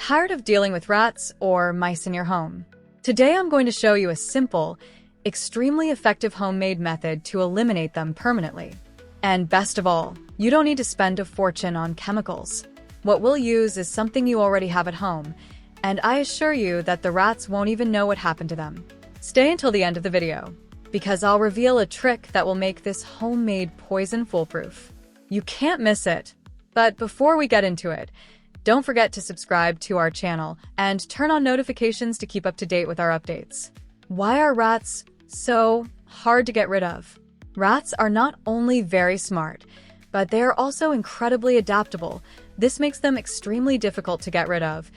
Tired of dealing with rats or mice in your home? Today I'm going to show you a simple, extremely effective homemade method to eliminate them permanently. And best of all, you don't need to spend a fortune on chemicals. What we'll use is something you already have at home, and I assure you that the rats won't even know what happened to them. Stay until the end of the video, because I'll reveal a trick that will make this homemade poison foolproof. You can't miss it. But before we get into it, don't forget to subscribe to our channel and turn on notifications to keep up to date with our updates. Why are rats so hard to get rid of? Rats are not only very smart, but they are also incredibly adaptable. This makes them extremely difficult to get rid of,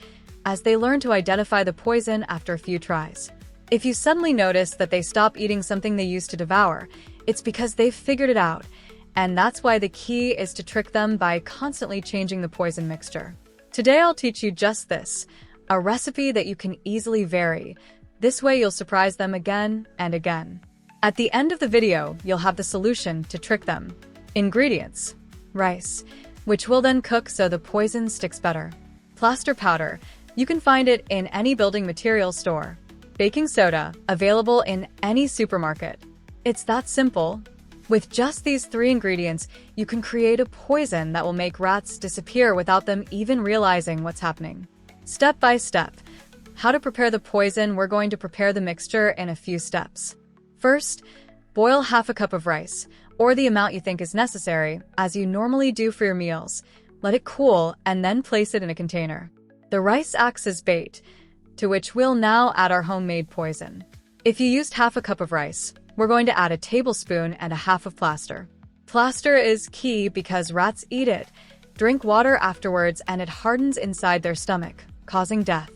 as they learn to identify the poison after a few tries. If you suddenly notice that they stop eating something they used to devour, it's because they've figured it out, and that's why the key is to trick them by constantly changing the poison mixture. Today I'll teach you just this, a recipe that you can easily vary. This way you'll surprise them again and again. At the end of the video, you'll have the solution to trick them. Ingredients: rice, which will then cook so the poison sticks better. Plaster powder, you can find it in any building materials store. Baking soda, available in any supermarket. It's that simple. With just these 3 ingredients, you can create a poison that will make rats disappear without them even realizing what's happening. Step by step. How to prepare the poison? We're going to prepare the mixture in a few steps. First, boil half a cup of rice, or the amount you think is necessary, as you normally do for your meals. Let it cool and then place it in a container. The rice acts as bait, to which we'll now add our homemade poison. If you used half a cup of rice, we're going to add a tablespoon and a half of plaster. Plaster is key because rats eat it, drink water afterwards, and it hardens inside their stomach, causing death.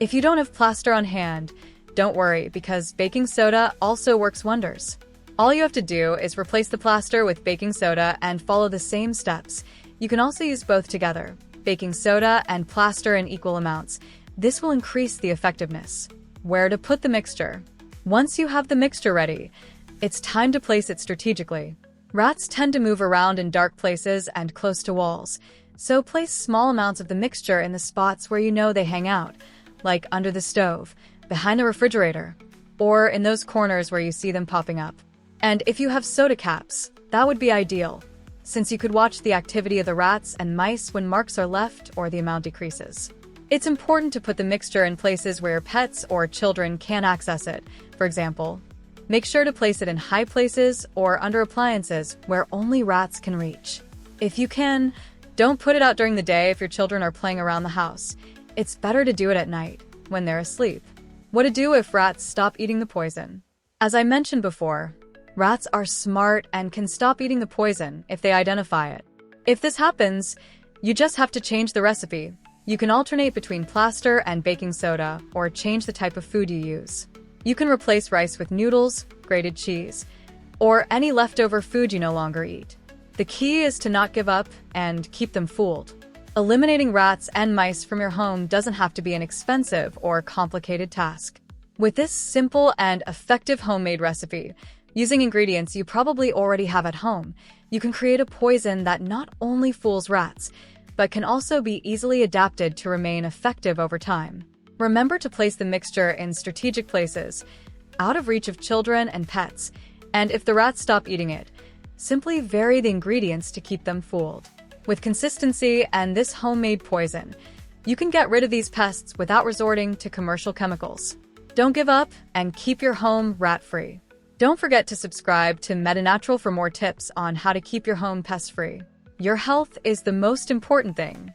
If you don't have plaster on hand, don't worry, because baking soda also works wonders. All you have to do is replace the plaster with baking soda and follow the same steps. You can also use both together, baking soda and plaster in equal amounts. This will increase the effectiveness. Where to put the mixture? Once you have the mixture ready, it's time to place it strategically. Rats tend to move around in dark places and close to walls, so place small amounts of the mixture in the spots where you know they hang out, like under the stove, behind the refrigerator, or in those corners where you see them popping up. And if you have soda caps, that would be ideal, since you could watch the activity of the rats and mice when marks are left or the amount decreases. It's important to put the mixture in places where your pets or children can access it. For example, make sure to place it in high places or under appliances where only rats can reach. If you can, don't put it out during the day if your children are playing around the house. It's better to do it at night, when they're asleep. What to do if rats stop eating the poison? As I mentioned before, rats are smart and can stop eating the poison if they identify it. If this happens, you just have to change the recipe. You can alternate between plaster and baking soda, or change the type of food you use. You can replace rice with noodles, grated cheese, or any leftover food you no longer eat. The key is to not give up and keep them fooled. Eliminating rats and mice from your home doesn't have to be an expensive or complicated task. With this simple and effective homemade recipe, using ingredients you probably already have at home, you can create a poison that not only fools rats, but can also be easily adapted to remain effective over time. Remember to place the mixture in strategic places, out of reach of children and pets, and if the rats stop eating it, simply vary the ingredients to keep them fooled. With consistency and this homemade poison, you can get rid of these pests without resorting to commercial chemicals. Don't give up and keep your home rat-free. Don't forget to subscribe to MetaNatural for more tips on how to keep your home pest-free. Your health is the most important thing.